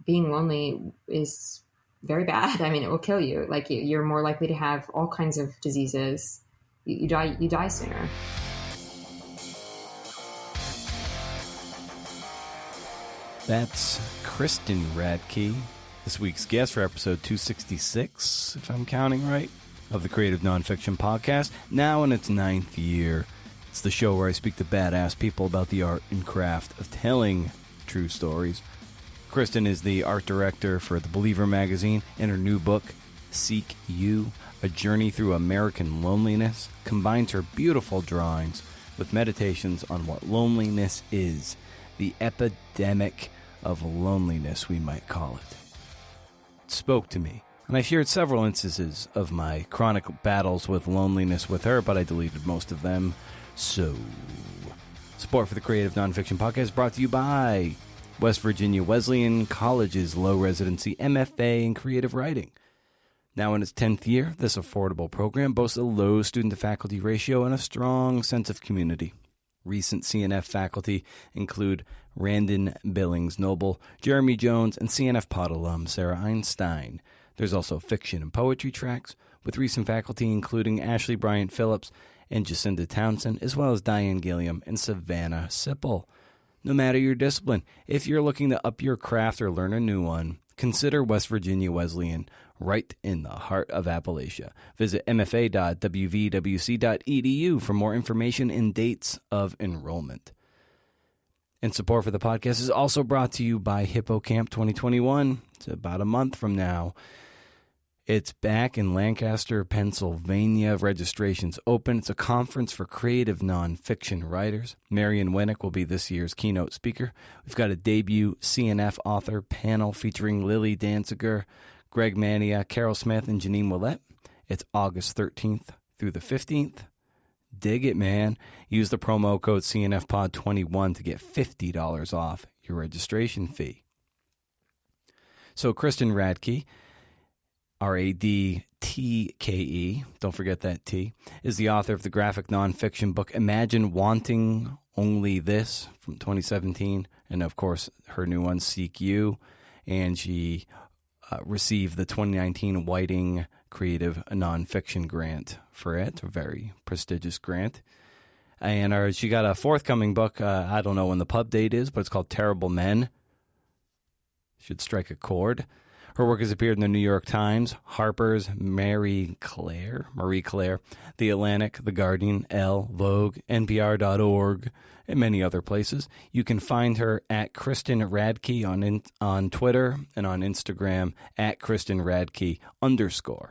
being lonely is very bad. I mean, it will kill you. Like you're more likely to have all kinds of diseases. You die sooner. That's Kristen Radtke, this week's guest for episode 266, if I'm counting right, of the Creative Nonfiction Podcast, now in its 9th year. It's the show where I speak to badass people about the art and craft of telling true stories. Kristen is the art director for The Believer magazine, and her new book, Seek You, A Journey Through American Loneliness, combines her beautiful drawings with meditations on what loneliness is, the epidemic of loneliness, we might call it. It spoke to me, and I shared several instances of my chronic battles with loneliness with her, but I deleted most of them. So, support for the Creative Nonfiction Podcast is brought to you by West Virginia Wesleyan College's low residency MFA in creative writing. Now in its 10th year, this affordable program boasts a low student-to-faculty ratio and a strong sense of community. Recent CNF faculty include Randon Billings-Noble, Jeremy Jones, and CNF Pod alum Sarah Einstein. There's also fiction and poetry tracks, with recent faculty including Ashley Bryant-Phillips and Jacinda Townsend, as well as Diane Gilliam and Savannah Sipple. No matter your discipline, if you're looking to up your craft or learn a new one, consider West Virginia Wesleyan, right in the heart of Appalachia. Visit mfa.wvwc.edu for more information and dates of enrollment. And support for the podcast is also brought to you by HippoCamp 2021. It's about a month from now. It's back in Lancaster, Pennsylvania. Registration's open. It's a conference for creative nonfiction writers. Marion Winnick will be this year's keynote speaker. We've got a debut CNF author panel featuring Lily Danziger, Greg Mania, Carol Smith, and Janine Willette. It's August 13th through the 15th. Dig it, man. Use the promo code CNFPod21 to get $50 off your registration fee. So Kristen Radtke, Radtke, don't forget that T, is the author of the graphic nonfiction book Imagine Wanting Only This from 2017, and of course her new one, Seek You, and she received the 2019 Whiting Creative Nonfiction Grant for it, a very prestigious grant. And she got a forthcoming book, I don't know when the pub date is, but it's called Terrible Men. Should strike a chord. Her work has appeared in the New York Times, Harper's, Marie Claire, The Atlantic, The Guardian, Elle, Vogue, NPR.org, and many other places. You can find her at Kristen Radtke on Twitter and on Instagram at Kristen Radtke _.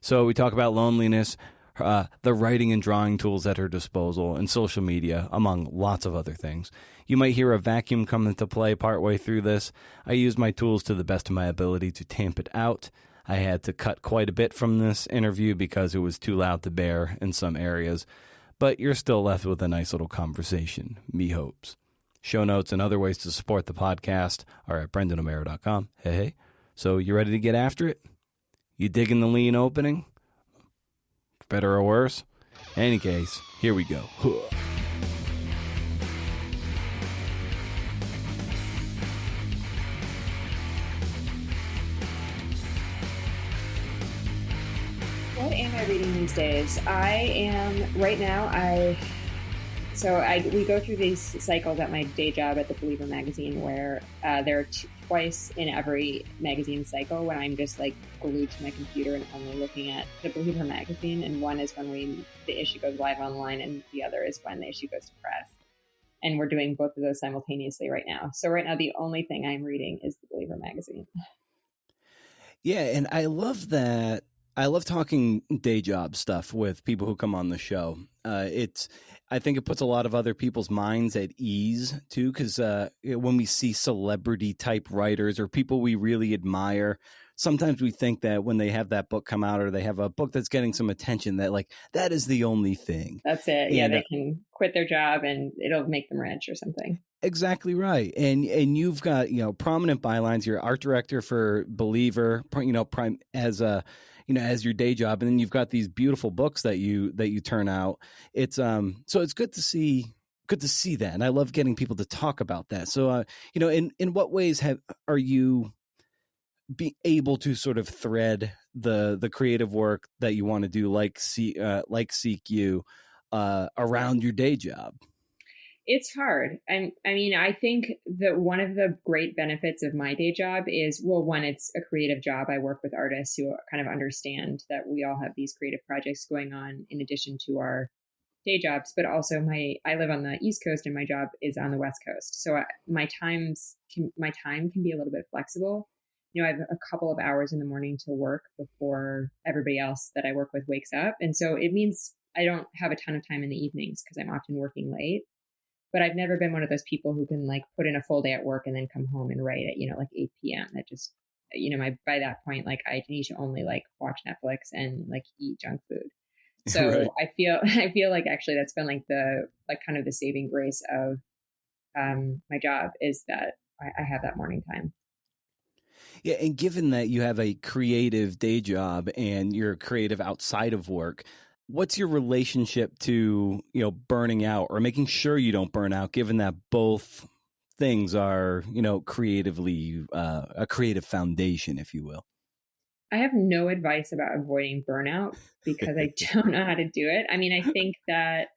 So we talk about loneliness, the writing and drawing tools at her disposal, and social media, among lots of other things. You might hear a vacuum come into play partway through this. I used my tools to the best of my ability to tamp it out. I had to cut quite a bit from this interview because it was too loud to bear in some areas. But you're still left with a nice little conversation, me hopes. Show notes and other ways to support the podcast are at brendanomero.com. Hey. So you ready to get after it? You digging the lean opening? For better or worse? In any case, here we go. What am I reading these days? I am right now. We go through these cycles at my day job at the Believer magazine, where there are twice in every magazine cycle when I'm just like glued to my computer and only looking at the Believer magazine. And one is when the issue goes live online, and the other is when the issue goes to press. And we're doing both of those simultaneously right now. So right now, the only thing I'm reading is the Believer magazine. Yeah, and I love that. I love talking day job stuff with people who come on the show. I think it puts a lot of other people's minds at ease too, because when we see celebrity type writers or people we really admire, sometimes we think that when they have that book come out or they have a book that's getting some attention, that like that is the only thing. That's it. Yeah, they can quit their job and it'll make them rich or something. Exactly right. And you've got, prominent bylines. You're art director for Believer, as your day job, and then you've got these beautiful books that you turn out. It's so it's good to see good to see that. And I love getting people to talk about that. So, in what ways are you be able to sort of thread the creative work that you want to do, like Seek You, around your day job? It's hard. I mean, I think that one of the great benefits of my day job is, well, one, it's a creative job. I work with artists who kind of understand that we all have these creative projects going on in addition to our day jobs, but also I live on the East Coast and my job is on the West Coast. So my time can be a little bit flexible. I have a couple of hours in the morning to work before everybody else that I work with wakes up. And so it means I don't have a ton of time in the evenings because I'm often working late. But I've never been one of those people who can like put in a full day at work and then come home and write at, like 8 p.m. That just, by that point, like I need to only like watch Netflix and like eat junk food. So Right. I feel like actually that's been like kind of the saving grace of my job is that I have that morning time. Yeah. And given that you have a creative day job and you're creative outside of work, what's your relationship to, burning out or making sure you don't burn out, given that both things are, creatively, a creative foundation, if you will? I have no advice about avoiding burnout because I don't know how to do it. I mean, I think that,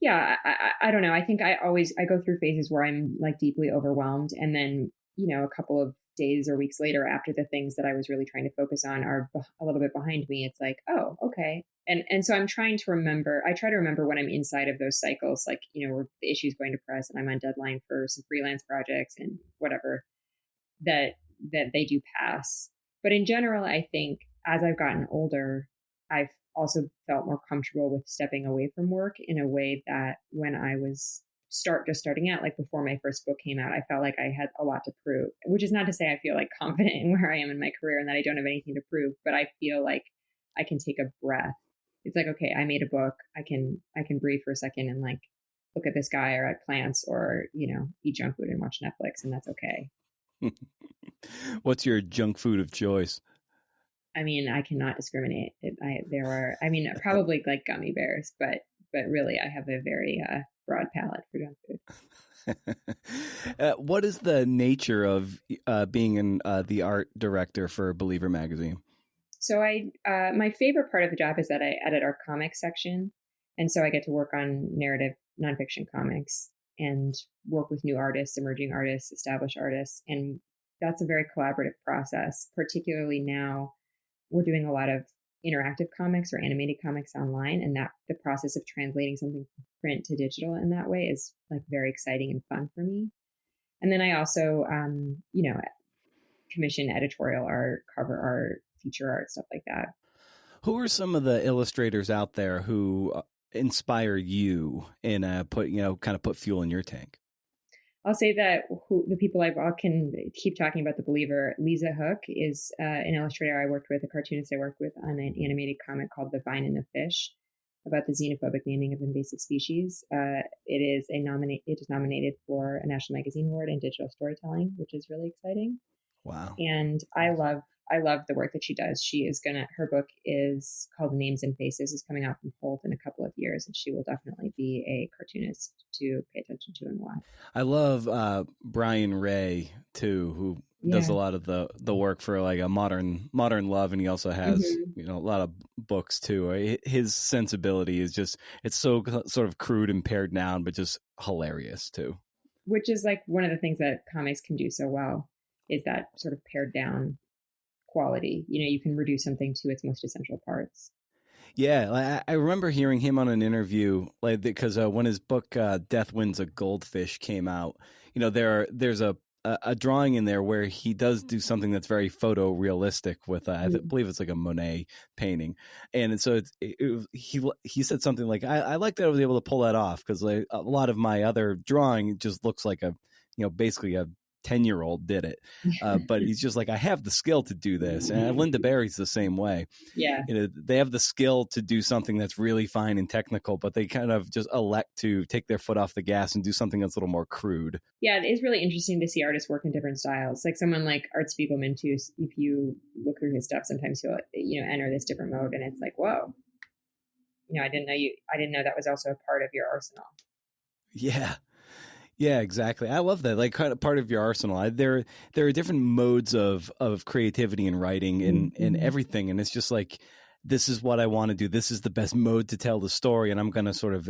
yeah, I don't know. I think I go through phases where I'm like deeply overwhelmed. And then, a couple of days or weeks later, after the things that I was really trying to focus on are a little bit behind me, it's like, oh, okay. And so I try to remember when I'm inside of those cycles, like, where the issue is going to press and I'm on deadline for some freelance projects and whatever, that they do pass. But in general, I think as I've gotten older, I've also felt more comfortable with stepping away from work in a way that when I was just starting out, like before my first book came out, I felt like I had a lot to prove, which is not to say I feel like confident in where I am in my career and that I don't have anything to prove, but I feel like I can take a breath. It's like, okay, I made a book. I can breathe for a second and like look at the sky or at plants or, eat junk food and watch Netflix, and that's okay. What's your junk food of choice? I mean, I cannot discriminate. Probably like gummy bears, but really, I have a very broad palate for junk food. What is the nature of being the art director for Believer magazine? So my favorite part of the job is that I edit our comics section, and so I get to work on narrative nonfiction comics and work with new artists, emerging artists, established artists, and that's a very collaborative process. Particularly now, we're doing a lot of interactive comics or animated comics online, and that the process of translating something from print to digital in that way is like very exciting and fun for me. And then I also, commission editorial art, cover art, feature art, stuff like that. Who are some of the illustrators out there who inspire you and put fuel in your tank? I'll say that the people I can keep talking about the Believer. Lisa Hook is an illustrator I worked with, a cartoonist I worked with on an animated comic called The Vine and the Fish about the xenophobic naming of invasive species. It is nominated for a National Magazine Award in digital storytelling, which is really exciting. Wow. And I love the work that she does. Her book is called Names and Faces, is coming out from Holt in a couple of years, and she will definitely be a cartoonist to pay attention to and watch. I love Brian Ray too, who does a lot of the work for like a modern love, and he also has a lot of books too. His sensibility is it's so sort of crude and pared down, but just hilarious too. Which is like one of the things that comics can do so well, is that sort of pared down quality. You can reduce something to its most essential parts. Yeah, I remember hearing him on an interview, like because when his book "Death Wins a Goldfish" came out, there's a drawing in there where he does do something that's very photorealistic with I believe it's like a Monet painting, and so he said something like I like that I was able to pull that off because like a lot of my other drawing just looks like basically a 10-year-old did it, but he's just like, I have the skill to do this. And Linda Barry's the same way. Yeah, they have the skill to do something that's really fine and technical, but they kind of just elect to take their foot off the gas and do something that's a little more crude. Yeah, it is really interesting to see artists work in different styles. Like someone like Art Spiegelman too. If you look through his stuff, sometimes he'll enter this different mode, and it's like, whoa, I didn't know that was also a part of your arsenal. Yeah. Yeah, exactly. I love that. Like kind of part of your arsenal. There are different modes of creativity and writing and Mm-hmm. everything, and it's just like this is what I want to do. This is the best mode to tell the story, and I'm going to sort of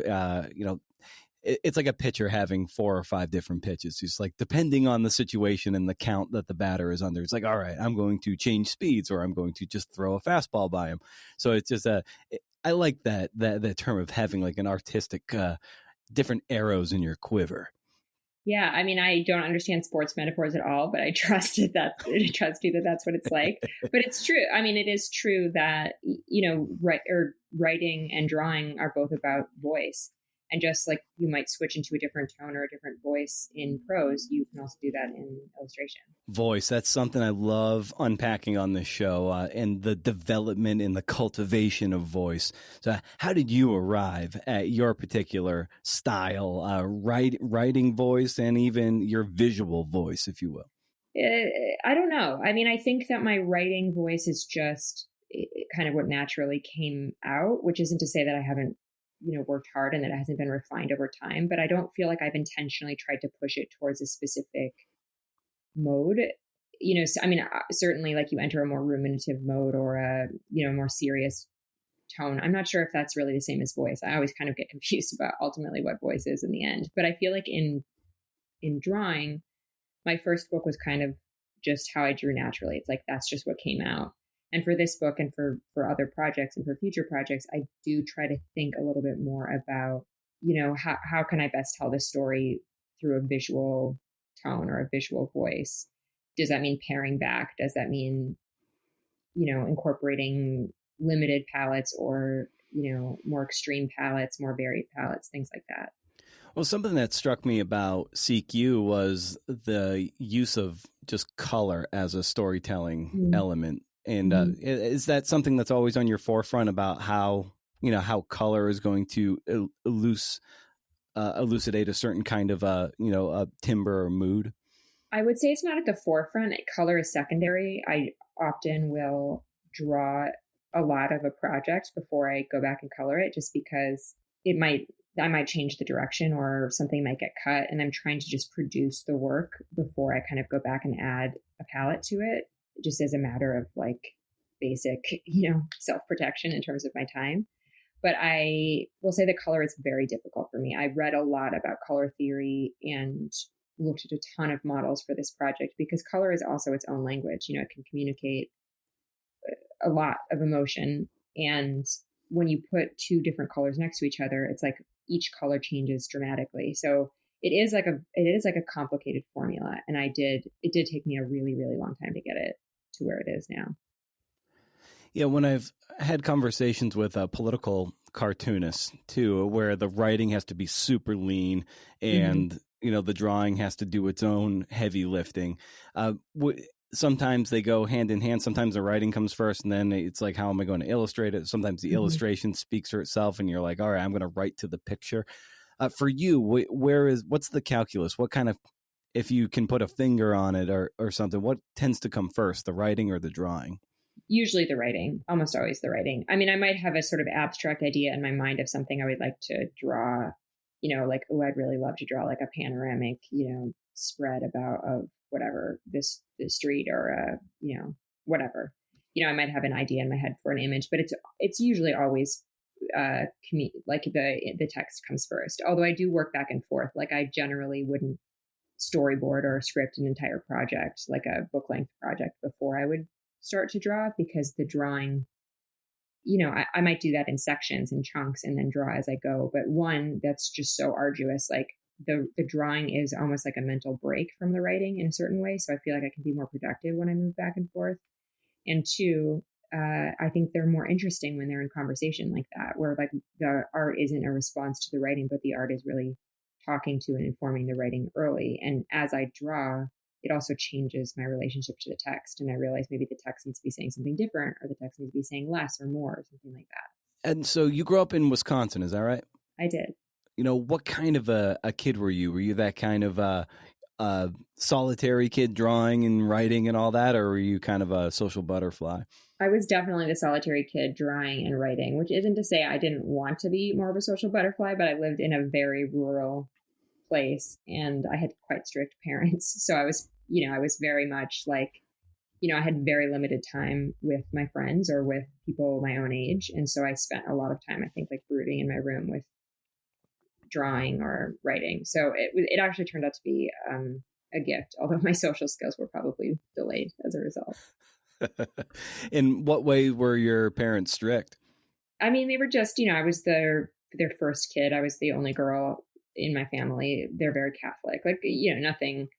it's like a pitcher having 4 or 5 different pitches. It's like depending on the situation and the count that the batter is under. It's like, all right, I'm going to change speeds, or I'm going to just throw a fastball by him. So it's just I like that term of having like an artistic different arrows in your quiver. Yeah, I mean, I don't understand sports metaphors at all, but I trust it. I trust you that that's what it's like. But it's true. I mean, it is true that writing and drawing are both about voice, and just like you might switch into a different tone or a different voice in prose, you can also do that in illustration. Voice, that's something I love unpacking on this show, and the development and the cultivation of voice. So how did you arrive at your particular style, writing voice, and even your visual voice, if you will? I don't know. I mean, I think that my writing voice is just kind of what naturally came out, which isn't to say that I haven't, worked hard and that it hasn't been refined over time, but I don't feel like I've intentionally tried to push it towards a specific mode. So, I mean, certainly like you enter a more ruminative mode or a, more serious tone. I'm not sure if that's really the same as voice. I always kind of get confused about ultimately what voice is in the end, but I feel like in drawing, my first book was kind of just how I drew naturally. It's like that's just what came out. And for this book and for other projects and for future projects, I do try to think a little bit more about, how can I best tell this story through a visual tone or a visual voice? Does that mean paring back? Does that mean, incorporating limited palettes or, more extreme palettes, more varied palettes, things like that? Well, something that struck me about Seek You was the use of just color as a storytelling element. And is that something that's always on your forefront about how color is going to elucidate a certain kind of a timbre or mood? I would say it's not at the forefront. Color is secondary. I often will draw a lot of a project before I go back and color it, just because I might change the direction or something might get cut, and I'm trying to just produce the work before I kind of go back and add a palette to it, just as a matter of like basic, self-protection in terms of my time. But I will say the color is very difficult for me. I read a lot about color theory and looked at a ton of models for this project because color is also its own language. It can communicate a lot of emotion. And when you put two different colors next to each other, it's like each color changes dramatically. So it is like a complicated formula. And it did take me a really, really long time to get it to where it is now. Yeah, when I've had conversations with political cartoonists too, where the writing has to be super lean and the drawing has to do its own heavy lifting. Sometimes they go hand in hand. Sometimes the writing comes first, and then it's like, how am I going to illustrate it? Sometimes the illustration speaks for itself, and you're like, all right, I'm going to write to the picture. For you, what's the calculus? What kind of, if you can put a finger on it or something, what tends to come first, the writing or the drawing? Usually the writing, almost always the writing. I mean, I might have a sort of abstract idea in my mind of something I would like to draw, like, oh, I'd really love to draw like a panoramic, spread about of whatever the street or, whatever, I might have an idea in my head for an image, but it's usually always like the text comes first. Although I do work back and forth. Like I generally wouldn't storyboard or script an entire project, like a book length project, before I would start to draw, because the drawing, I might do that in sections and chunks and then draw as I go. But one, that's just so arduous. Like the drawing is almost like a mental break from the writing in a certain way. So I feel like I can be more productive when I move back and forth. And two, I think they're more interesting when they're in conversation like that, where like the art isn't a response to the writing, but the art is really talking to and informing the writing early. And as I draw, it also changes my relationship to the text. And I realize maybe the text needs to be saying something different, or the text needs to be saying less or more, or something like that. And so you grew up in Wisconsin, is that right? I did. What kind of a kid were you? Were you that kind of solitary kid, drawing and writing and all that, or were you kind of a social butterfly? I was definitely the solitary kid, drawing and writing, which isn't to say I didn't want to be more of a social butterfly, but I lived in a very rural place, and I had quite strict parents. So I was very much like, I had very limited time with my friends or with people my own age. And so I spent a lot of time, I think, like brooding in my room with drawing or writing. So it actually turned out to be a gift, although my social skills were probably delayed as a result. In what way were your parents strict? I mean, they were just, I was their first kid. I was the only girl in my family. They're very Catholic, like, nothing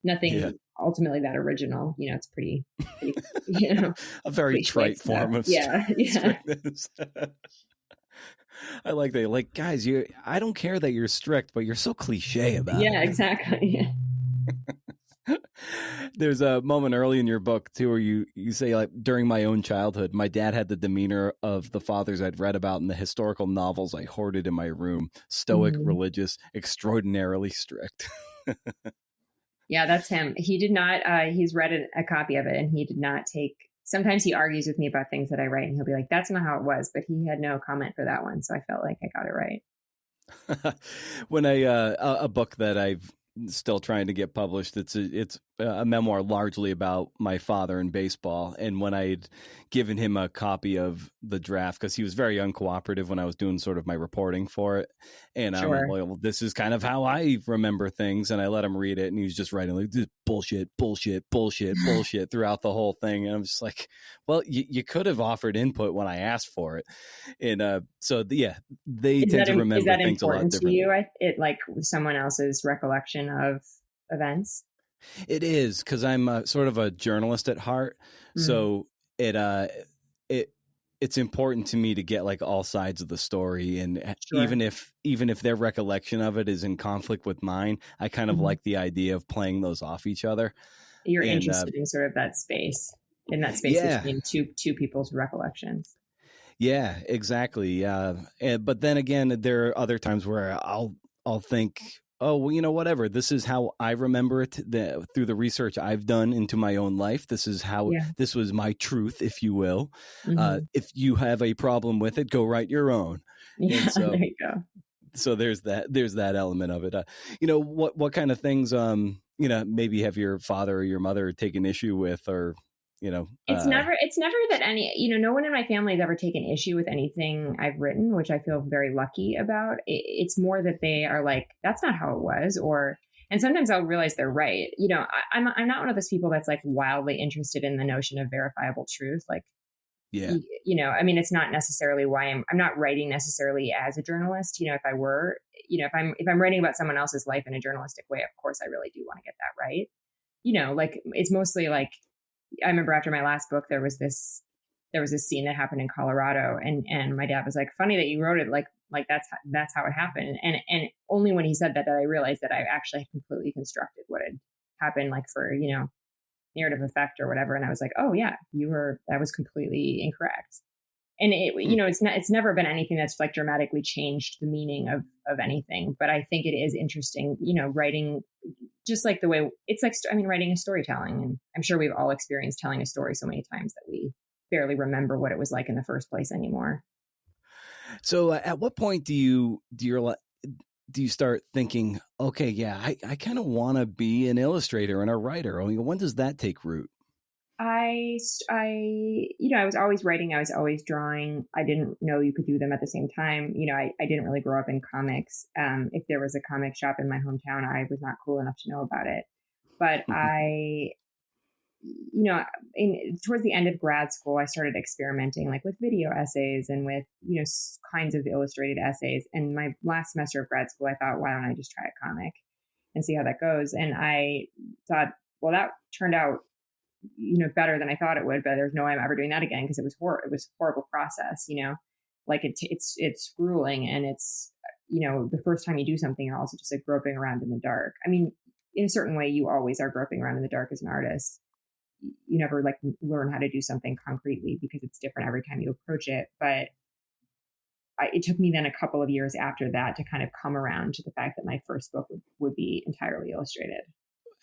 Yeah. ultimately that original. It's pretty A very trite form of strictness. I like that. Like, guys, I don't care that you're strict, but you're so cliche about it. Yeah, exactly. There's a moment early in your book too where you say, like, during my own childhood, my dad had the demeanor of the fathers I'd read about in the historical novels I hoarded in my room. Stoic, religious, extraordinarily strict. Yeah, that's him. He did not, he's read a copy of it, and he did not take, sometimes he argues with me about things that I write, and he'll be like, that's not how it was, but he had no comment for that one. So I felt like I got it right. When a book that I've still trying to get published, it's a memoir largely about my father in baseball. And when I'd given him a copy of the draft, because he was very uncooperative when I was doing sort of my reporting for it, and I'm like, well, this is kind of how I remember things, and I let him read it, and he was just writing like this bullshit throughout the whole thing. And I'm just like, well, you could have offered input when I asked for it. And so they tend to remember things a lot differently. Is that important to you? It like someone else's recollection of events? It is, because I'm sort of a journalist at heart. So it's important to me to get like all sides of the story, and even if their recollection of it is in conflict with mine, I kind of like the idea of playing those off each other. You're interested in sort of that space between two people's recollections. Yeah, exactly. But then again, there are other times where I'll think, oh, well, whatever. This is how I remember it through the research I've done into my own life. This is how this was my truth, if you will. If you have a problem with it, go write your own. Yeah, there you go. So there's that element of it. What kind of things, maybe have your father or your mother taken issue with, or it's never that no one in my family has ever taken issue with anything I've written, which I feel very lucky about. It's more that they are like, that's not how it was, and sometimes I'll realize they're right. I'm not one of those people that's like wildly interested in the notion of verifiable truth. Like, I mean, it's not necessarily why I'm not writing necessarily as a journalist. If I were, if I'm writing about someone else's life in a journalistic way, of course I really do want to get that right. Like, it's mostly like, I remember after my last book, there was this scene that happened in Colorado, and my dad was like, funny that you wrote it like that's how it happened. And only when he said that I realized that I actually had completely constructed what had happened, like for, narrative effect or whatever. And I was like, oh yeah, that was completely incorrect. And it's never been anything that's like dramatically changed the meaning of anything. But I think it is interesting, writing just like the way it's like, writing is storytelling. And I'm sure we've all experienced telling a story so many times that we barely remember what it was like in the first place anymore. So at what point do you start thinking, okay, yeah, I kind of want to be an illustrator and a writer? I mean, when does that take root? I was always writing. I was always drawing. I didn't know you could do them at the same time. I didn't really grow up in comics. If there was a comic shop in my hometown, I was not cool enough to know about it. But towards the end of grad school, I started experimenting like with video essays and with, kinds of illustrated essays. And my last semester of grad school, I thought, why don't I just try a comic and see how that goes? And I thought, well, that turned out better than I thought it would, but there's no way I'm ever doing that again, because it was a horrible process, like it's grueling, and it's, the first time you do something, you're also just like groping around in the dark. I mean, in a certain way, you always are groping around in the dark as an artist. You never like learn how to do something concretely because it's different every time you approach it. But it took me then a couple of years after that to kind of come around to the fact that my first book would be entirely illustrated.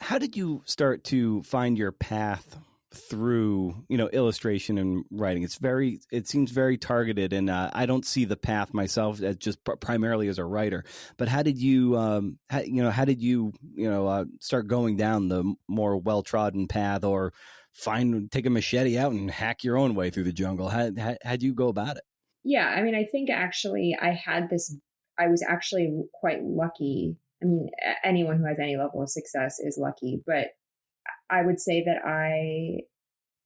How did you start to find your path through, illustration and writing. It seems very targeted, and I don't see the path myself as just primarily as a writer. But how did you, start going down the more well-trodden path, or take a machete out and hack your own way through the jungle? How'd you go about it? Yeah, I mean, I think actually I was actually quite lucky. I mean, anyone who has any level of success is lucky, but I would say that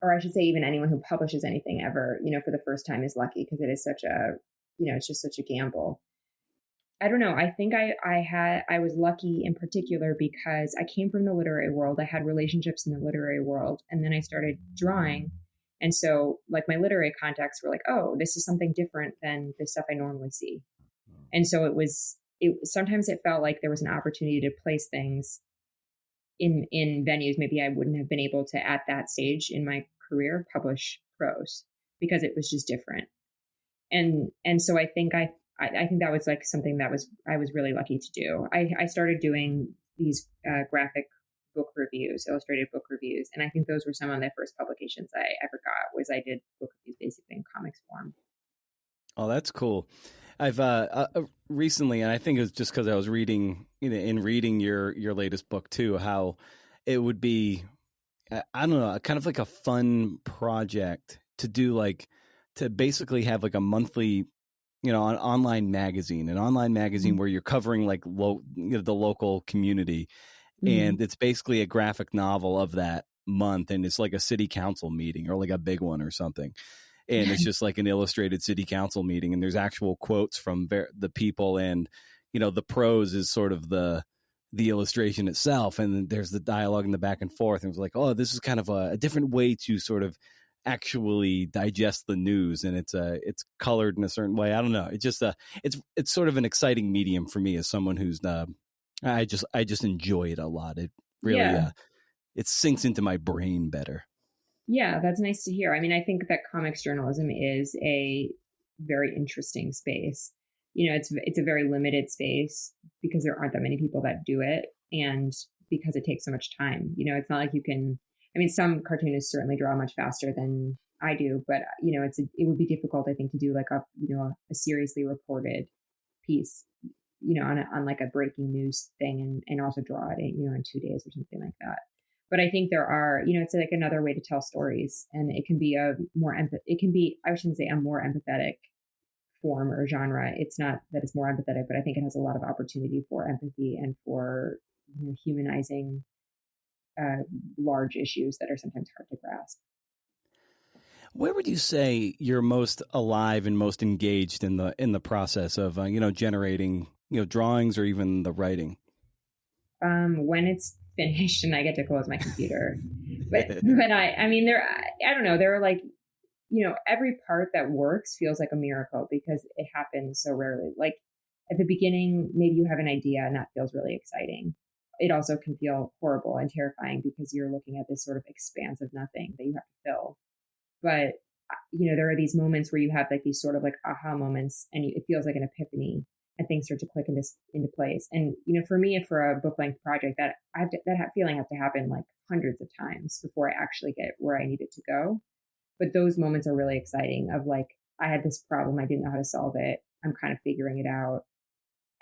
or I should say even anyone who publishes anything ever, for the first time is lucky, because it is it's just such a gamble. I don't know. I think I was lucky in particular because I came from the literary world. I had relationships in the literary world, and then I started drawing. And so like my literary contacts were like, oh, this is something different than the stuff I normally see. And so sometimes it felt like there was an opportunity to place things in venues maybe I wouldn't have been able to, at that stage in my career, publish prose, because it was just different. And so I think I think that was like something that I was really lucky to do. I started doing these graphic book reviews, illustrated book reviews, and I think those were some of the first publications I ever got. Was I did book reviews basically in comics form. Oh, that's cool. I've recently, and I think it was just because I was reading, in reading your latest book too, how it would be, I don't know, kind of like a fun project to do, like to basically have like a monthly, an online magazine mm-hmm. where you're covering like the local community, mm-hmm. and it's basically a graphic novel of that month, and it's like a city council meeting or like a big one or something. And it's just like an illustrated city council meeting, and there's actual quotes from the people, and the prose is sort of the illustration itself, and then there's the dialogue and the back and forth. And it was like, oh, this is kind of a different way to sort of actually digest the news, and it's colored in a certain way. I don't know. It's just it's sort of an exciting medium for me as someone who's I just enjoy it a lot. It really it sinks into my brain better. Yeah, that's nice to hear. I mean, I think that comics journalism is a very interesting space. It's a very limited space because there aren't that many people that do it, and because it takes so much time. It's not like you can. I mean, some cartoonists certainly draw much faster than I do, but it would be difficult, I think, to do like a seriously reported piece, on like a breaking news thing, and also draw it, in 2 days or something like that. But I think there are, it's like another way to tell stories, and it can be I shouldn't say a more empathetic form or genre. It's not that it's more empathetic, but I think it has a lot of opportunity for empathy and for humanizing large issues that are sometimes hard to grasp. Where would you say you're most alive and most engaged in the process of generating drawings or even the writing? When it's finished and I get to close my computer. but I mean, I don't know, there are like, every part that works feels like a miracle because it happens so rarely. Like at the beginning, maybe you have an idea and that feels really exciting. It also can feel horrible and terrifying because you're looking at this sort of expanse of nothing that you have to fill. But, there are these moments where you have like these sort of like aha moments, and it feels like an epiphany, and things start to click into place. And, for me, for a book length project, that feeling has to happen like hundreds of times before I actually get where I need it to go. But those moments are really exciting of like, I had this problem, I didn't know how to solve it, I'm kind of figuring it out.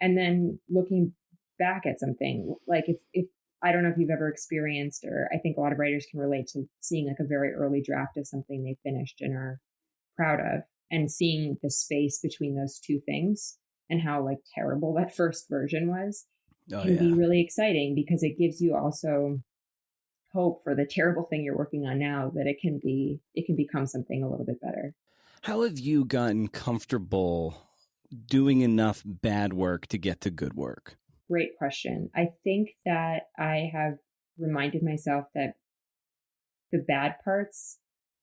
And then looking back at something, like if I don't know if you've ever experienced, or I think a lot of writers can relate to seeing like a very early draft of something they finished and are proud of, and seeing the space between those two things and how like terrible that first version was can be really exciting, because it gives you also hope for the terrible thing you're working on now, that it can become something a little bit better. How have you gotten comfortable doing enough bad work to get to good work? Great question. I think that I have reminded myself that the bad parts,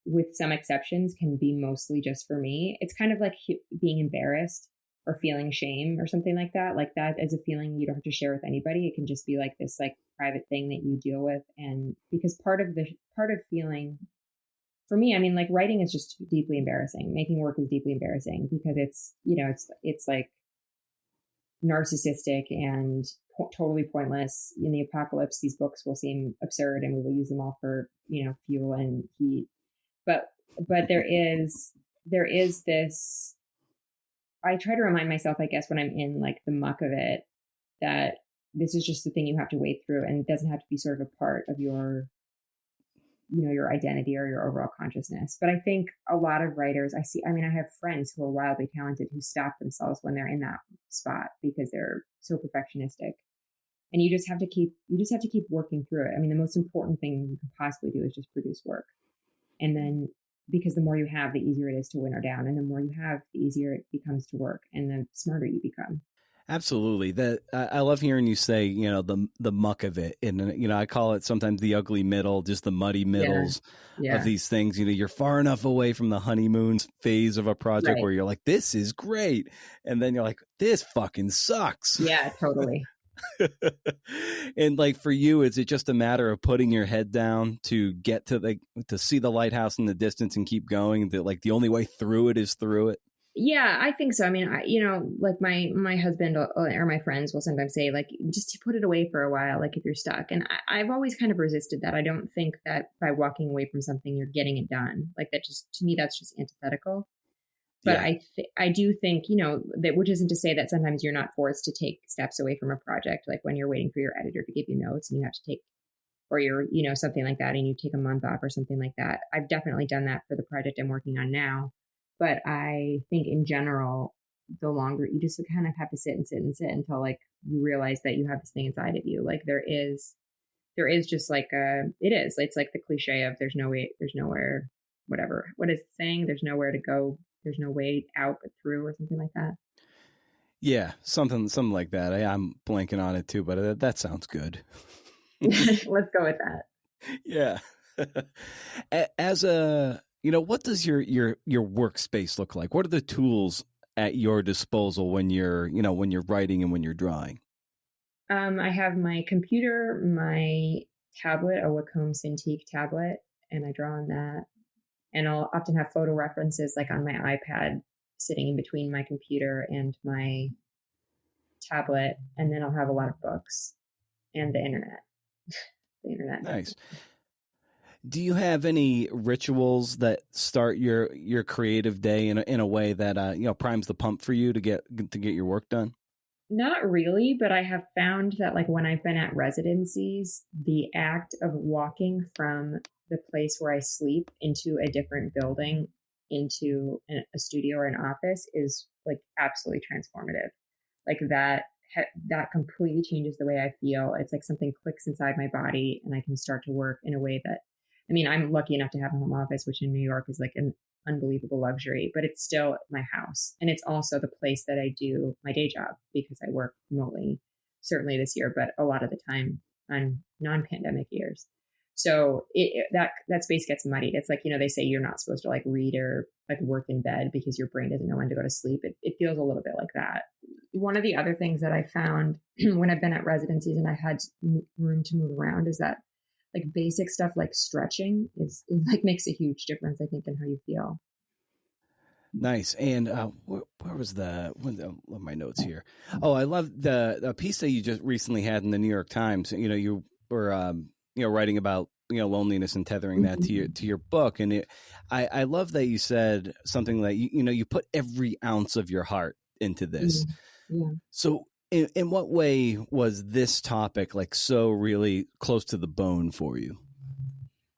with some exceptions, can be mostly just for me. It's kind of like being embarrassed or feeling shame or something like that. Like that is a feeling you don't have to share with anybody. It can just be like this like private thing that you deal with. And because part of feeling, for me, I mean, like writing is just deeply embarrassing. Making work is deeply embarrassing because it's, it's like narcissistic and totally pointless. In the apocalypse, these books will seem absurd, and we will use them all for fuel and heat. But there is this. I try to remind myself, I guess, when I'm in like the muck of it, that this is just the thing you have to wade through, and it doesn't have to be sort of a part of your identity or your overall consciousness. But I think a lot of writers I have friends who are wildly talented who stop themselves when they're in that spot because they're so perfectionistic. And you just have to keep working through it. I mean, the most important thing you can possibly do is just produce work. And then, because the more you have, the easier it is to winnow down. And the more you have, the easier it becomes to work, and the smarter you become. Absolutely. That I love hearing you say, the muck of it. And, I call it sometimes the ugly middle, just the muddy middles of these things. You're far enough away from the honeymoon phase of a project where you're like, this is great. And then you're like, this fucking sucks. Yeah, totally. And like for you, is it just a matter of putting your head down to get to see the lighthouse in the distance and keep going? That like the only way through it is through it? Yeah, I think so. I mean, like my husband or my friends will sometimes say, like, just to put it away for a while, like if you're stuck. And I've always kind of resisted that. I don't think that by walking away from something, you're getting it done. Like that just, to me, that's just antithetical. But I do think, that, which isn't to say that sometimes you're not forced to take steps away from a project, like when you're waiting for your editor to give you notes and you have to take, or you're, something like that, and you take a month off or something like that. I've definitely done that for the project I'm working on now. But I think in general, the longer you just kind of have to sit until like you realize that you have this thing inside of you. Like there is just like it's like the cliche of there's nowhere, whatever. What is it saying? There's nowhere to go. There's no way out but through, or something like that. Yeah, something like that. I'm blanking on it too, but that sounds good. Let's go with that. Yeah. As what does your workspace look like? What are the tools at your disposal when you're writing and when you're drawing? I have my computer, my tablet, a Wacom Cintiq tablet, and I draw on that. And I'll often have photo references like on my iPad sitting in between my computer and my tablet. And then I'll have a lot of books and the internet. Nice. Do you have any rituals that start your creative day in a way that primes the pump for you to get your work done? Not really, but I have found that like when I've been at residencies, the act of walking from the place where I sleep into a different building, into a studio or an office, is like absolutely transformative. Like that completely changes the way I feel. It's like something clicks inside my body, and I can start to work in a way that, I mean, I'm lucky enough to have a home office, which in New York is like an unbelievable luxury, but it's still my house. And it's also the place that I do my day job because I work remotely, certainly this year, but a lot of the time on non-pandemic years. So that space gets muddied. It's like, they say you're not supposed to like read or like work in bed because your brain doesn't know when to go to sleep. It feels a little bit like that. One of the other things that I found when I've been at residencies and I've had room to move around is that like basic stuff like stretching is like makes a huge difference, I think, in how you feel. Nice. And where was my notes here? Oh, I love the piece that you just recently had in the New York Times. You were writing about loneliness and tethering that to your book, and I love that you said something like you put every ounce of your heart into this. Yeah. So in what way was this topic like so really close to the bone for you?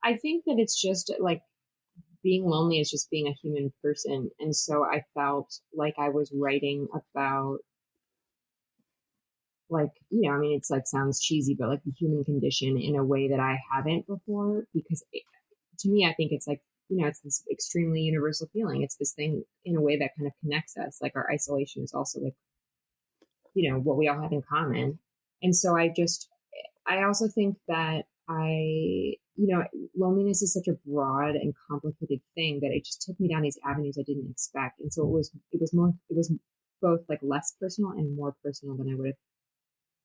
I think that it's just like being lonely is just being a human person. And so I felt like I was writing about like, I mean, it's like sounds cheesy, but like the human condition in a way that I haven't before, because to me, I think it's like, it's this extremely universal feeling. It's this thing in a way that kind of connects us. Like our isolation is also like, what we all have in common. And so I also think that loneliness is such a broad and complicated thing that it just took me down these avenues I didn't expect. And so it was both like less personal and more personal than I would have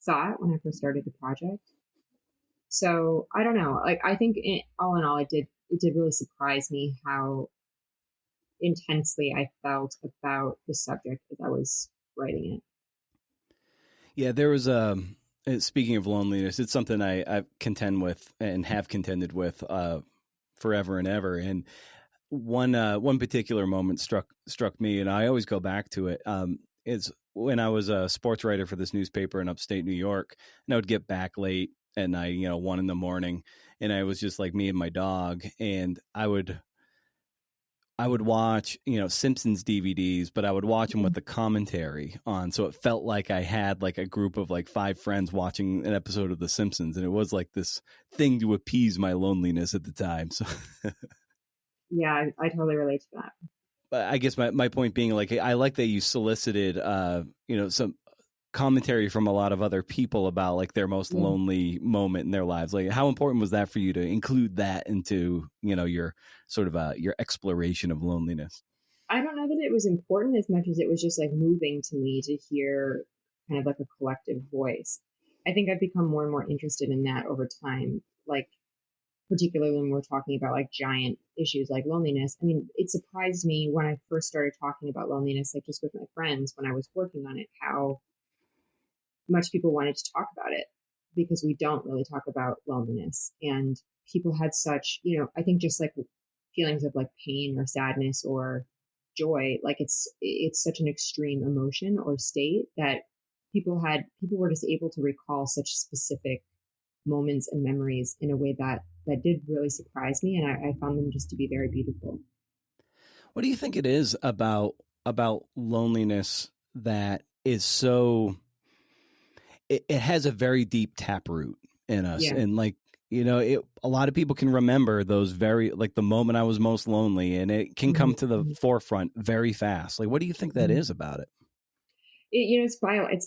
thought when I first started the project. So I don't know, like, I think all in all, it did really surprise me how intensely I felt about the subject as I was writing it. Yeah, there was speaking of loneliness, it's something I contend with and have contended with forever and ever. And one particular moment struck me, and I always go back to it. Is when I was a sports writer for this newspaper in upstate New York, and I would get back late at night, 1 a.m, and I was just like me and my dog, and I would watch, Simpsons DVDs, but I would watch them with the commentary on. So it felt like I had like a group of like 5 friends watching an episode of The Simpsons. And it was like this thing to appease my loneliness at the time. So Yeah, I totally relate to that. But I guess my point being, like, I like that you solicited, some commentary from a lot of other people about like their most lonely moment in their lives. Like, how important was that for you to include that into, your sort of your exploration of loneliness? I don't know that it was important as much as it was just like moving to me to hear kind of like a collective voice. I think I've become more and more interested in that over time. Like, particularly when we're talking about like giant issues like loneliness. I mean, it surprised me when I first started talking about loneliness, like just with my friends when I was working on it, how much people wanted to talk about it, because we don't really talk about loneliness. And people had such, I think just like feelings of like pain or sadness or joy, like it's such an extreme emotion or state that people were just able to recall such specific moments and memories in a way that did really surprise me, and I found them just to be very beautiful. What do you think it is about loneliness that is so? It has a very deep taproot in us, Yeah. and like a lot of people can remember those very, like, the moment I was most lonely, and it can come to the forefront very fast. Like, what do you think that is about it? It's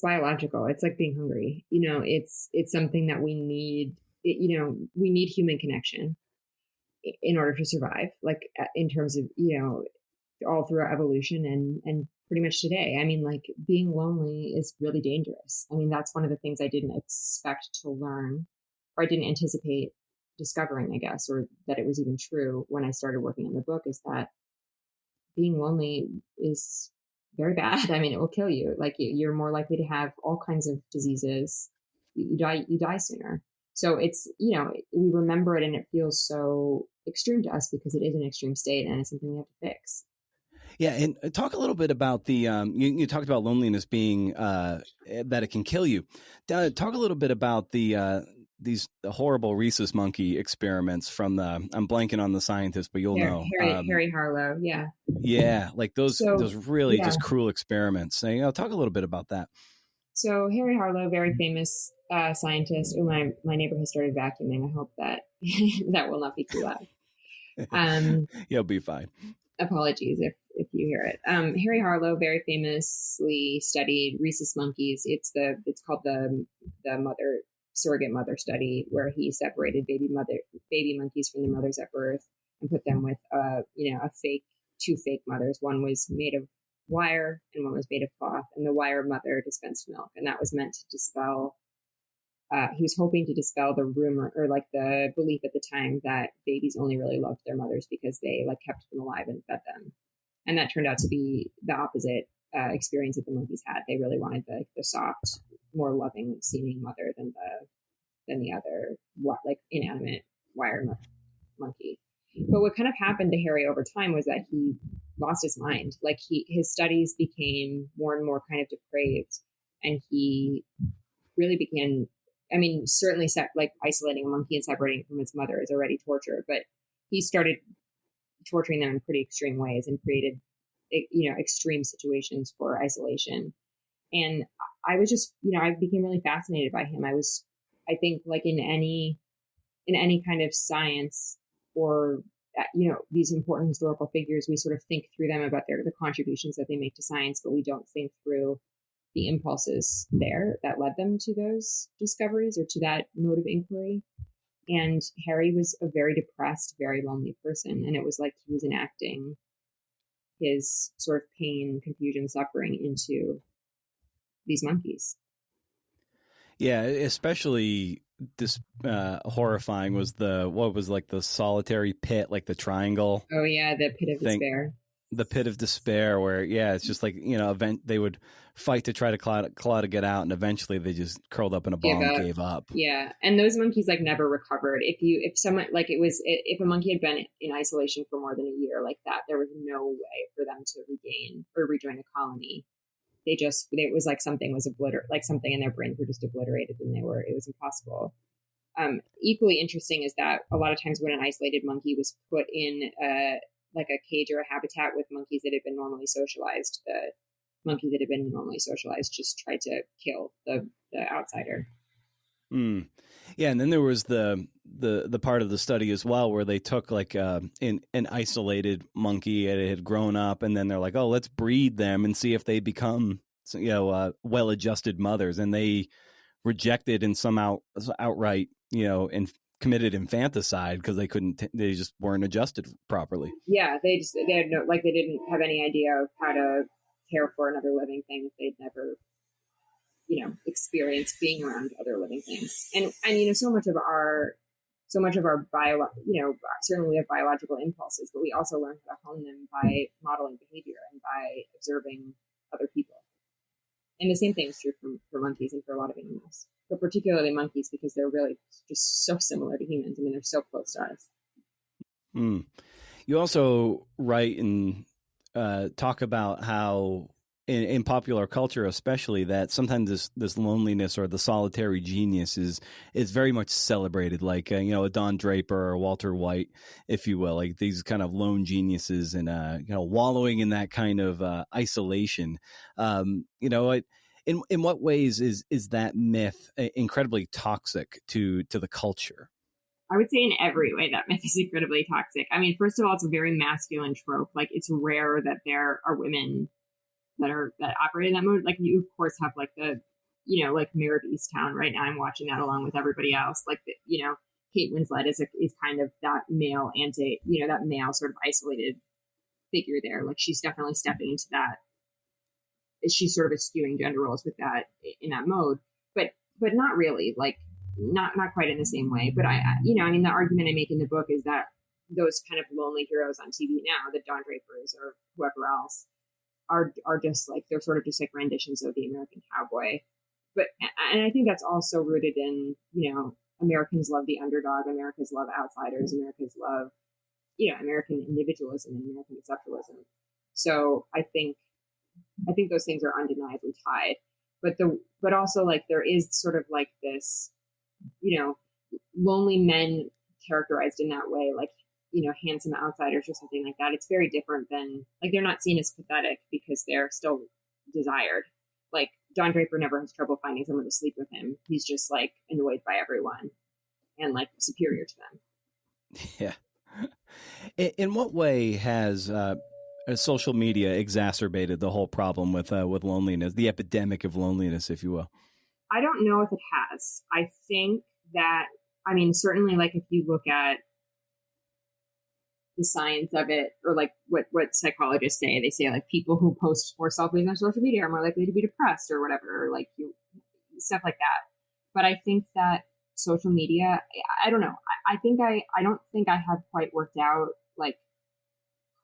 biological. It's like being hungry. It's something that we need. We need human connection in order to survive. Like in terms of all throughout evolution and pretty much today. I mean, like being lonely is really dangerous. I mean, that's one of the things I didn't expect to learn, or I didn't anticipate discovering, I guess, or that it was even true when I started working on the book, is that being lonely is very bad. I mean, it will kill you. Like you're more likely to have all kinds of diseases. You die sooner. So it's, we remember it and it feels so extreme to us because it is an extreme state and it's something we have to fix. Yeah, and talk a little bit about the you talked about loneliness being that it can kill you. Talk a little bit about the horrible rhesus monkey experiments from the, I'm blanking on the scientist, but you'll know. Harry Harlow, yeah. Yeah, like those really just cruel experiments. So, talk a little bit about that. So Harry Harlow, very famous scientist. Oh, my neighbor has started vacuuming. I hope that that will not be too loud. You'll be fine. Apologies if you hear it. Harry Harlow very famously studied rhesus monkeys. It's called the surrogate mother study, where he separated baby monkeys from their mothers at birth and put them with two fake mothers. One was made of wire and one was made of cloth, and the wire mother dispensed milk, and that was meant to dispel. He was hoping to dispel the rumor, or like the belief at the time, that babies only really loved their mothers because they like kept them alive and fed them, and that turned out to be the opposite experience that the monkeys had. They really wanted the soft, more loving seeming mother than the other like inanimate wire monkey. But what kind of happened to Harry over time was that he lost his mind. Like his studies became more and more kind of depraved, and he really began. I mean, certainly like isolating a monkey and separating it from its mother is already torture, but he started torturing them in pretty extreme ways and created, extreme situations for isolation. And I was just, I became really fascinated by him. I think like in any kind of science or, these important historical figures, we sort of think through them about the contributions that they make to science, but we don't think through the impulses there that led them to those discoveries or to that mode of inquiry. And Harry was a very depressed, very lonely person. And it was like he was enacting his sort of pain, confusion, suffering into these monkeys. Yeah, especially this horrifying was the solitary pit, like the triangle. Oh yeah, the pit of despair. the pit of despair where, yeah, it's just like, they would fight to try to claw to get out, and eventually they just curled up in a ball and gave up. Yeah. And those monkeys like never recovered. If someone like if a monkey had been in isolation for more than a year like that, there was no way for them to regain or rejoin a colony. It was like something was obliterated, like something in their brains were just obliterated, and it was impossible. Equally interesting is that a lot of times when an isolated monkey was put in like a cage or a habitat with monkeys that had been normally socialized, the monkeys that had been normally socialized just tried to kill the outsider. Yeah, and then there was the part of the study as well where they took like an isolated monkey, and it had grown up, and then they're like, oh, let's breed them and see if they become well-adjusted mothers, and they rejected and somehow outright and committed infanticide because they just weren't adjusted properly. Yeah, they didn't have any idea of how to care for another living thing if they'd never experienced being around other living things. And so much of our certainly we have biological impulses, but we also learn how to hone them by modeling behavior and by observing other people. And the same thing is true for monkeys and for a lot of animals, but particularly monkeys, because they're really just so similar to humans. I mean, they're so close to us. You also write and talk about how in popular culture, especially, that sometimes this loneliness or the solitary genius is very much celebrated, like a Don Draper or Walter White, if you will, like these kind of lone geniuses and wallowing in that kind of isolation. In what ways is that myth incredibly toxic to the culture? I would say in every way that myth is incredibly toxic. I mean, first of all, it's a very masculine trope. Like, it's rare that there are women that operate in that mode. Like, you of course have like the, like Mayor of Easttown right now. I'm watching that along with everybody else. Like, Kate Winslet is kind of that male that male sort of isolated figure there. Like, she's definitely stepping into that. She's sort of eschewing gender roles with that in that mode, but not really, like not quite in the same way. But the argument I make in the book is that those kind of lonely heroes on TV now, the Don Drapers or whoever else, are just like, they're sort of just like renditions of the American cowboy. And I think that's also rooted in, Americans love the underdog, Americans love outsiders, Americans love, American individualism and American exceptionalism. So I think those things are undeniably tied, but also like there is sort of like this, lonely men characterized in that way, like, handsome outsiders or something like that. It's very different than, like, they're not seen as pathetic because they're still desired. Like, Don Draper never has trouble finding someone to sleep with him. He's just like annoyed by everyone and like superior to them. Yeah. In what way has social media exacerbated the whole problem with loneliness, the epidemic of loneliness, if you will? I don't know if it has. I think that, certainly, like, if you look at the science of it, or like what psychologists say, they say like people who post more selfies on social media are more likely to be depressed or whatever, or like stuff like that. But I think that social media, I don't know. I don't think I have quite worked out like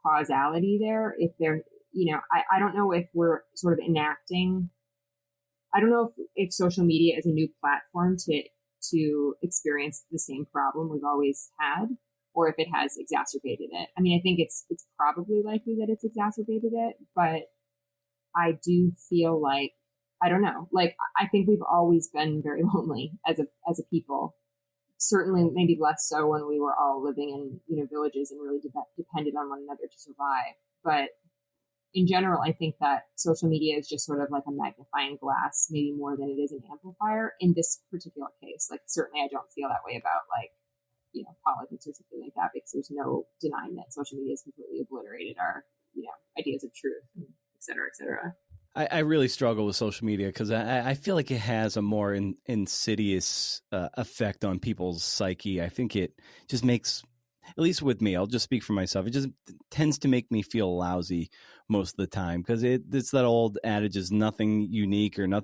causality there. If there, I don't know if we're sort of enacting. I don't know if social media is a new platform to experience the same problem we've always had, or if it has exacerbated it. I think it's probably likely that it's exacerbated it, but I do feel like, I don't know, like, I think we've always been very lonely as a people. Certainly, maybe less so when we were all living in, villages and really depended on one another to survive. But in general, I think that social media is just sort of like a magnifying glass, maybe more than it is an amplifier in this particular case. Like, certainly I don't feel that way about like, politics or something like that, because there's no denying that social media has completely obliterated our, ideas of truth, and et cetera, et cetera. I really struggle with social media because I feel like it has a more insidious effect on people's psyche. I think it just makes, at least with me, I'll just speak for myself, it just tends to make me feel lousy most of the time, because it's that old adage, is nothing unique or no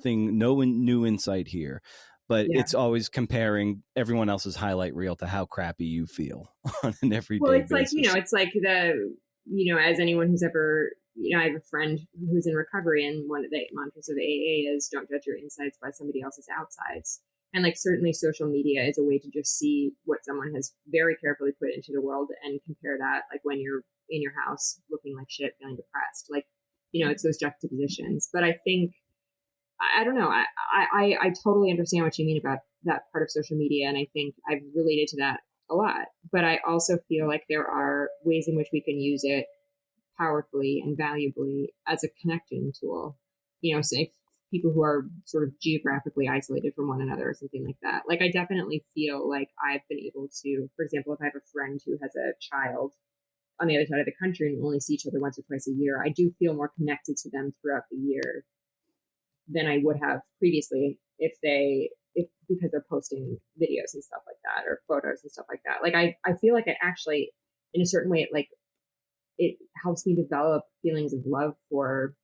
new insight here. But it's always comparing everyone else's highlight reel to how crappy you feel on an everyday basis. It's like, it's like as anyone who's ever, I have a friend who's in recovery, and one of the mantras of AA is don't judge your insides by somebody else's outsides. And like, certainly social media is a way to just see what someone has very carefully put into the world and compare that, like when you're in your house looking like shit, feeling depressed, like, it's those juxtapositions. But I think, I don't know, I totally understand what you mean about that part of social media. And I think I've related to that a lot, but I also feel like there are ways in which we can use it powerfully and valuably as a connecting tool. So if people who are sort of geographically isolated from one another or something like that. Like, I definitely feel like I've been able to, for example, if I have a friend who has a child on the other side of the country and we only see each other once or twice a year, I do feel more connected to them throughout the year than I would have previously if because they're posting videos and stuff like that, or photos and stuff like that. Like, I feel like it actually, in a certain way, it helps me develop feelings of love for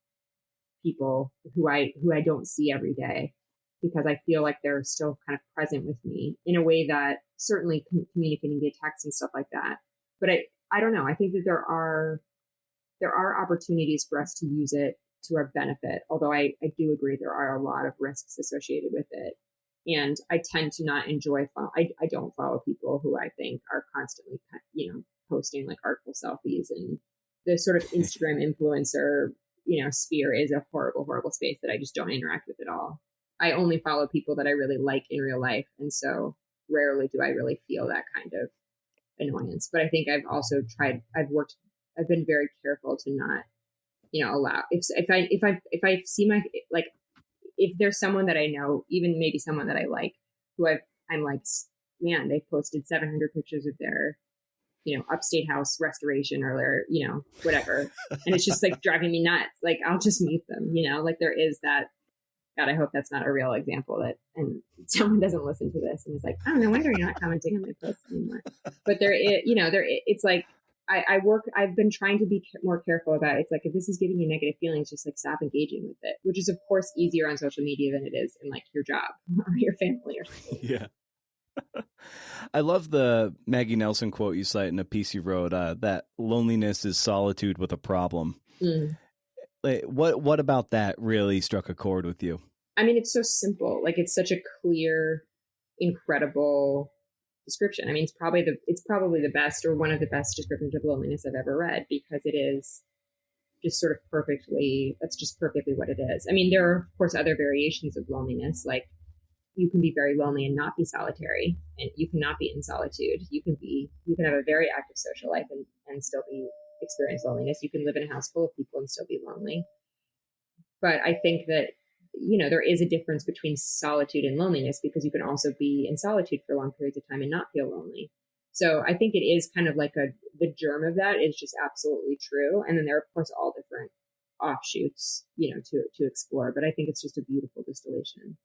people who I don't see every day, because I feel like they're still kind of present with me in a way that certainly communicating via text and stuff like that. But I don't know. I think that there are opportunities for us to use it to our benefit. Although I do agree there are a lot of risks associated with it. And I tend to not enjoy, I don't follow people who I think are constantly, posting like artful selfies, and the sort of Instagram influencer, sphere is a horrible, horrible space that I just don't interact with at all. I only follow people that I really like in real life. And so rarely do I really feel that kind of annoyance. But I think I've also I've been very careful to not, allow, if I see like, if there's someone that I know, even maybe someone that I like, I'm like, man, they posted 700 pictures of their, upstate house restoration or their, whatever. And it's just like driving me nuts. Like, I'll just mute them, like there is that. God, I hope that's not a real example and someone doesn't listen to this and is like, oh, no wonder you're not commenting on my posts anymore. But it's like, I've been trying to be more careful about it. It's like, if this is giving you negative feelings, just like stop engaging with it, which is of course easier on social media than it is in like your job or your family or something. Yeah. I love the Maggie Nelson quote you cite in a piece you wrote, that loneliness is solitude with a problem. Mm. What about that really struck a chord with you? I mean, it's so simple. Like, it's such a clear, incredible description. I mean, it's probably the best, or one of the best descriptions of loneliness I've ever read, because it is just sort of that's just perfectly what it is. I mean, there are of course other variations of loneliness. Like, you can be very lonely and not be solitary, and you cannot be in solitude. You can have a very active social life and still experience loneliness. You can live in a house full of people and still be lonely. But I think that, there is a difference between solitude and loneliness, because you can also be in solitude for long periods of time and not feel lonely. So I think it is kind of like the germ of that is just absolutely true. And then there are, of course, all different offshoots, to explore. But I think it's just a beautiful distillation.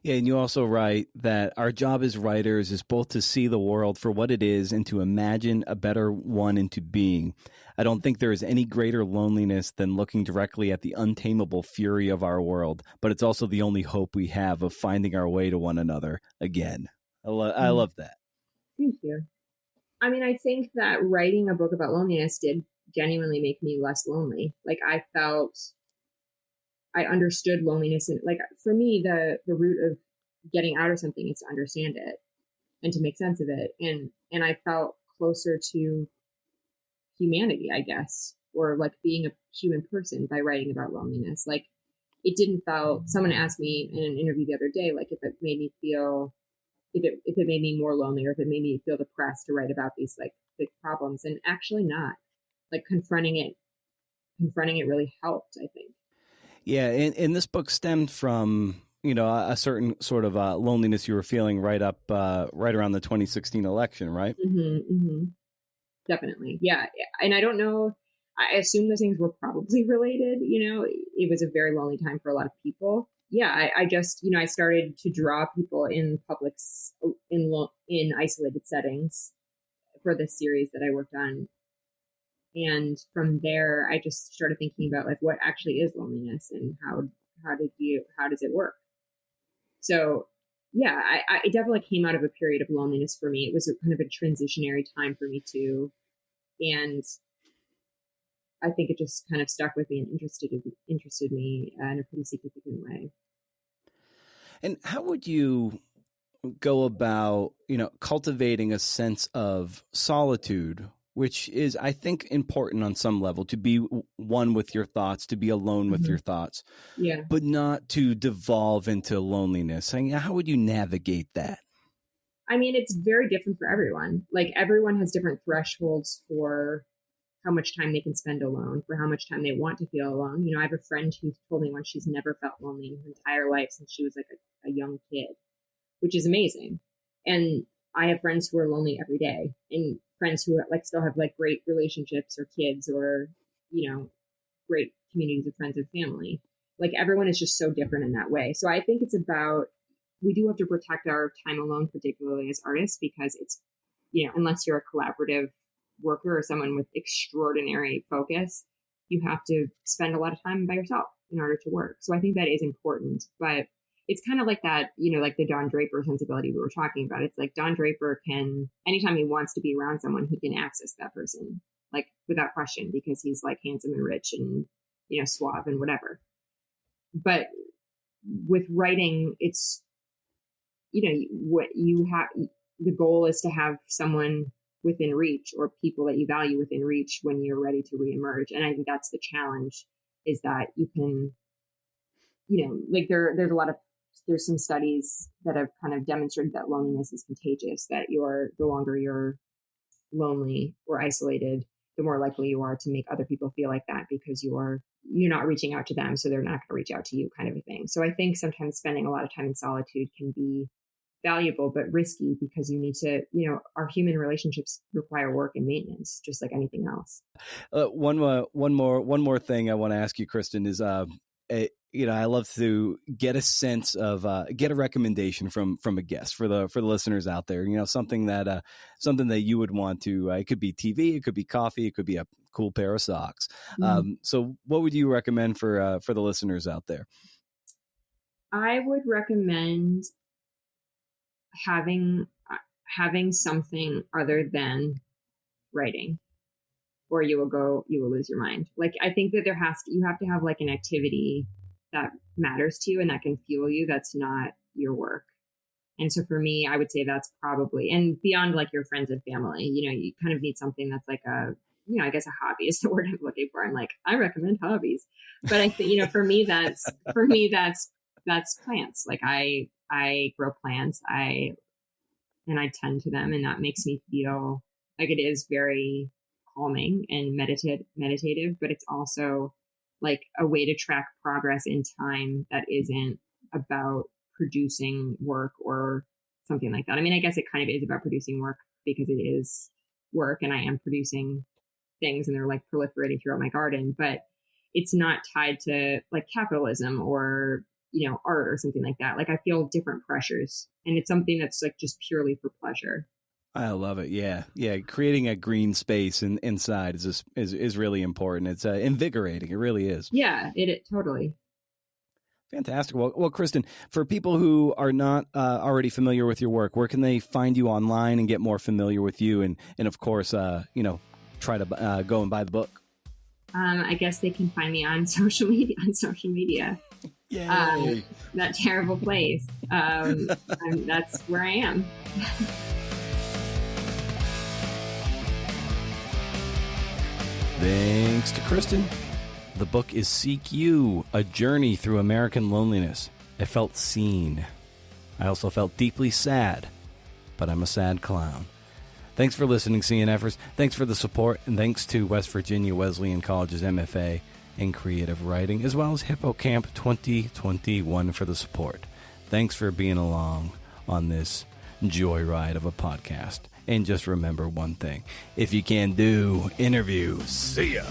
Yeah, and you also write that our job as writers is both to see the world for what it is and to imagine a better one into being. I don't think there is any greater loneliness than looking directly at the untamable fury of our world, but it's also the only hope we have of finding our way to one another again. I love that. Thank you. I mean, I think that writing a book about loneliness did genuinely make me less lonely. Like, I understood loneliness, and like, for me, the root of getting out of something is to understand it and to make sense of it. And I felt closer to humanity, I guess, or like being a human person by writing about loneliness. Like, it didn't someone asked me in an interview the other day, like, if it made me feel, if it made me more lonely, or if it made me feel depressed to write about these like big problems. And actually not. Like, confronting it really helped, I think. Yeah, and this book stemmed from, a certain sort of loneliness you were feeling right around the 2016 election, right? Mm-hmm, mm-hmm. Definitely. Yeah. And I don't know, I assume those things were probably related. It was a very lonely time for a lot of people. Yeah. I just, I started to draw people in publics in isolated settings for this series that I worked on. And from there, I just started thinking about like what actually is loneliness and how does it work? So yeah, it definitely came out of a period of loneliness for me. It was a kind of a transitionary time for me too. And I think it just kind of stuck with me and interested me in a pretty significant way. And how would you go about, cultivating a sense of solitude, which is, I think, important on some level, to be one with your thoughts, to be alone with your thoughts, but not to devolve into loneliness? I mean, how would you navigate that? I mean, it's very different for everyone. Like, everyone has different thresholds for how much time they can spend alone, for how much time they want to feel alone. I have a friend who told me once she's never felt lonely in her entire life since she was like a young kid, which is amazing. And I have friends who are lonely every day, and friends who like still have like great relationships or kids or, great communities of friends and family. Like, everyone is just so different in that way. So I think it's about, we do have to protect our time alone, particularly as artists, because it's, unless you're a collaborative worker or someone with extraordinary focus, you have to spend a lot of time by yourself in order to work. So I think that is important, but it's kind of like that, like the Don Draper sensibility we were talking about. It's like Don Draper can, anytime he wants to be around someone, he can access that person, like, without question, because he's like handsome and rich and, suave and whatever. But with writing, it's, what you have, the goal is to have someone within reach, or people that you value within reach, when you're ready to reemerge. And I think that's the challenge, is that you can, like there's some studies that have kind of demonstrated that loneliness is contagious, that the longer you're lonely or isolated, the more likely you are to make other people feel like that, because you're not reaching out to them, so they're not going to reach out to you, kind of a thing. So I think sometimes spending a lot of time in solitude can be valuable, but risky, because you need to, our human relationships require work and maintenance, just like anything else. One more thing I want to ask you, Kristen, is, I love to get a sense of, get a recommendation from a guest for the listeners out there. Something that you would want to. It could be TV, it could be coffee, it could be a cool pair of socks. So, what would you recommend for the listeners out there? I would recommend having something other than writing, or you will lose your mind. Like, I think that you have to have like an activity that matters to you and that can fuel you, that's not your work. And so for me, I would say that's probably, and beyond like your friends and family, you kind of need something that's like I guess a hobby is the word I'm looking for. I'm like, I recommend hobbies, but I think, for me that's plants. Like, I grow plants, and I tend to them, and that makes me feel like it is very calming and meditative, but it's also like a way to track progress in time that isn't about producing work or something like that. I mean, I guess it kind of is about producing work, because it is work, and I am producing things, and they're like proliferating throughout my garden, but it's not tied to like capitalism or art or something like that. Like, I feel different pressures, and it's something that's like just purely for pleasure. I love it. Yeah. Creating a green space inside is really important. It's invigorating. It really is. Yeah, it totally. Fantastic. Well, Kristen, for people who are not already familiar with your work, where can they find you online and get more familiar with you? And of course, try to go and buy the book. I guess they can find me on social media. Yay. That terrible place. That's where I am. Thanks to Kristen. The book is Seek You, A Journey Through American Loneliness. I felt seen. I also felt deeply sad, but I'm a sad clown. Thanks for listening, CNFers. Thanks for the support, and thanks to West Virginia Wesleyan College's MFA in Creative Writing, as well as HippoCamp 2021 for the support. Thanks for being along on this joyride of a podcast. And just remember one thing. If you can do interviews, see ya.